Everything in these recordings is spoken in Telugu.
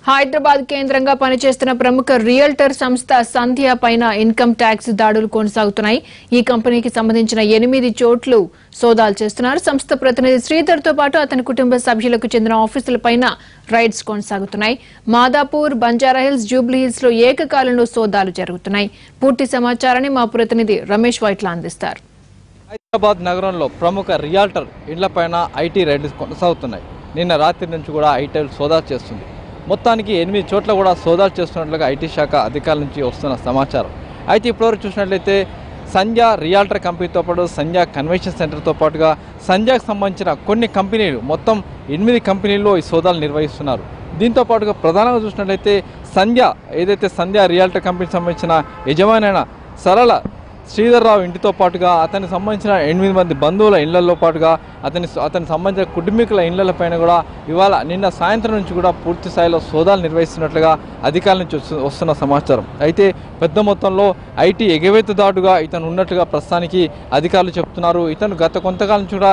హైదరాబాద్ కేంద్రంగా పనిచేస్తున్న ప్రముఖ రియల్టర్ సంస్థ సంధ్య పైన ఇన్కమ్ ట్యాక్స్ దాడులు కొనసాగుతున్నాయి. ఈ కంపెనీకి సంబంధించిన 8 చోట్లు సోదాలు చేస్తున్నారు. సంస్థ ప్రతినిధి శ్రీధర్ తో పాటు అతని కుటుంబ సభ్యులకు చెందిన ఆఫీసులపైన రైడ్స్ కొనసాగుతున్నాయి. మాదాపూర్, బంజారాహిల్స్, జూబ్లీ హిల్స్ లో ఏకకాలంలో సోదాలు జరుగుతున్నాయి. పూర్తి సమాచారాన్ని మా ప్రతినిధి రమేష్ వైట్ల అందిస్తారు. హైదరాబాద్ నగరంలో ప్రముఖ రియల్టర్ ఇండ్లపైన ఐటీ రైడ్స్ కొనసాగుతున్నాయి. నిన్న రాత్రి నుంచి కూడా ఐటీ సోదాలు చేస్తుంది. మొత్తానికి 8 చోట్ల కూడా సోదాలు చేస్తున్నట్లుగా ఐటీ శాఖ అధికారుల నుంచి వస్తున్న సమాచారం. అయితే ఇప్పటివరకు చూసినట్లయితే సంధ్య రియాల్టర్ కంపెనీతో పాటు సంధ్య కన్వెన్షన్ సెంటర్తో పాటుగా సంధ్యకు సంబంధించిన కొన్ని కంపెనీలు, మొత్తం 8 కంపెనీల్లో ఈ సోదాలు నిర్వహిస్తున్నారు. దీంతో పాటుగా ప్రధానంగా చూసినట్లయితే ఏదైతే సంధ్య రియాల్టర్ కంపెనీకి సంబంధించిన యజమానైన సరళ శ్రీధర్రావు ఇంటితో పాటుగా అతనికి సంబంధించిన 8 మంది బంధువుల ఇళ్లలో పాటుగా అతనికి సంబంధించిన కుటుంబీకుల ఇళ్లపైన కూడా ఇవాళ నిన్న సాయంత్రం నుంచి కూడా పూర్తి స్థాయిలో సోదాలు నిర్వహిస్తున్నట్లుగా అధికారుల నుంచి వస్తున్న సమాచారం. అయితే పెద్ద మొత్తంలో ఐటీ ఎగవేతదాటుగా ఇతను ఉన్నట్లుగా ప్రస్తుతానికి అధికారులు చెప్తున్నారు. ఇతను గత కొంతకాలం నుంచి కూడా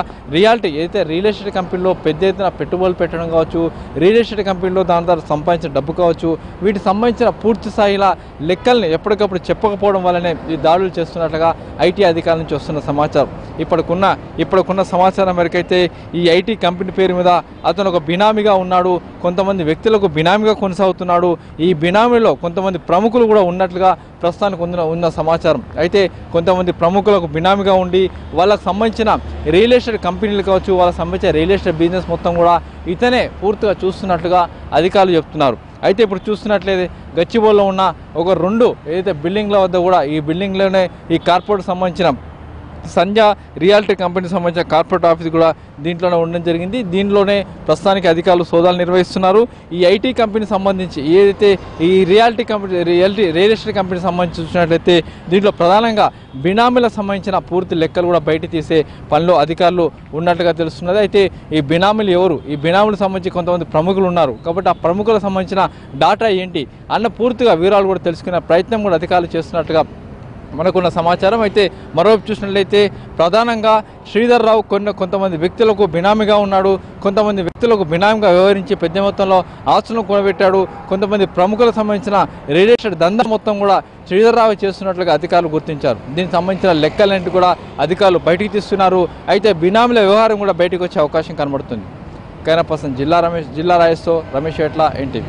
ఏదైతే రియల్ ఎస్టేట్ కంపెనీలో పెద్ద ఎత్తున పెట్టుబడులు పెట్టడం కావచ్చు, రియల్ ఎస్టేట్ కంపెనీలో దాని ద్వారా సంపాదించిన డబ్బు కావచ్చు, వీటికి సంబంధించిన పూర్తి స్థాయిలో లెక్కల్ని ఎప్పటికప్పుడు చెప్పకపోవడం వల్లనే ఈ దాడులు చేస్తున్నట్లుగా ఐటీ అధికారుల నుంచి వస్తున్న సమాచారం. ఇప్పటికున్న సమాచారం మేరకైతే ఈ ఐటీ కంపెనీ పేరు మీద అతను ఒక బినామీగా ఉన్నాడు, కొంతమంది వ్యక్తులకు బినామీగా కొనసాగుతున్నాడు. ఈ బినామీలో కొంతమంది ప్రముఖులు కూడా ఉన్నట్లుగా ప్రస్తుతానికి ఉన్న సమాచారం. అయితే కొంతమంది ప్రముఖులకు బినామీగా ఉండి వాళ్ళకు సంబంధించిన రియల్ ఎస్టేట్ కంపెనీలు కావచ్చు, వాళ్ళకి సంబంధించిన రియల్ ఎస్టేట్ బిజినెస్ మొత్తం కూడా ఇతనే పూర్తిగా చూస్తున్నట్లుగా అధికారులు చెప్తున్నారు. అయితే ఇప్పుడు చూస్తున్నట్లయితే గచ్చిబౌలిలో ఉన్న ఒక 2 ఏదైతే బిల్డింగ్ల వద్ద కూడా ఈ బిల్డింగ్లోనే ఈ కార్పొరేట్ సంబంధించిన సంధ్య రియాలిటీ కంపెనీకి సంబంధించిన కార్పొరేట్ ఆఫీస్ కూడా దీంట్లోనే ఉండడం జరిగింది. దీనిలోనే ప్రస్తుతానికి అధికారులు సోదాలు నిర్వహిస్తున్నారు. ఈ ఐటీ కంపెనీకి సంబంధించి ఏదైతే ఈ రియల్ ఎస్టేట్ కంపెనీకి సంబంధించి చూసినట్లయితే దీంట్లో ప్రధానంగా బినామీలకు సంబంధించిన పూర్తి లెక్కలు కూడా బయట తీసే పనిలో అధికారులు ఉన్నట్లుగా తెలుస్తున్నది. అయితే ఈ బినామీలు ఎవరు, ఈ బినామీలకు సంబంధించి కొంతమంది ప్రముఖులు ఉన్నారు కాబట్టి ఆ ప్రముఖులకు సంబంధించిన డాటా ఏంటి అన్న పూర్తిగా వివరాలు కూడా తెలుసుకునే ప్రయత్నం కూడా అధికారులు చేస్తున్నట్టుగా మనకున్న సమాచారం. అయితే మరోవైపు చూసినట్లయితే ప్రధానంగా శ్రీధర్రావు కొంతమంది వ్యక్తులకు బినామీగా ఉన్నాడు, కొంతమంది వ్యక్తులకు బినామీగా వ్యవహరించి పెద్ద మొత్తంలో ఆస్తులను కూడబెట్టాడు. కొంతమంది ప్రముఖులకు సంబంధించిన రియల్ ఎస్టేట్ దందా మొత్తం కూడా శ్రీధర్రావు చేస్తున్నట్లుగా అధికారులు గుర్తించారు. దీనికి సంబంధించిన లెక్కలన్నింటి కూడా అధికారులు బయటికి తీస్తున్నారు. అయితే బినామీల వ్యవహారం కూడా బయటకు వచ్చే అవకాశం కనబడుతుంది. కైనా పర్సన్ జిల్లా రాయేష్తో రమేష్ ఎట్లా ఎన్టీవీ.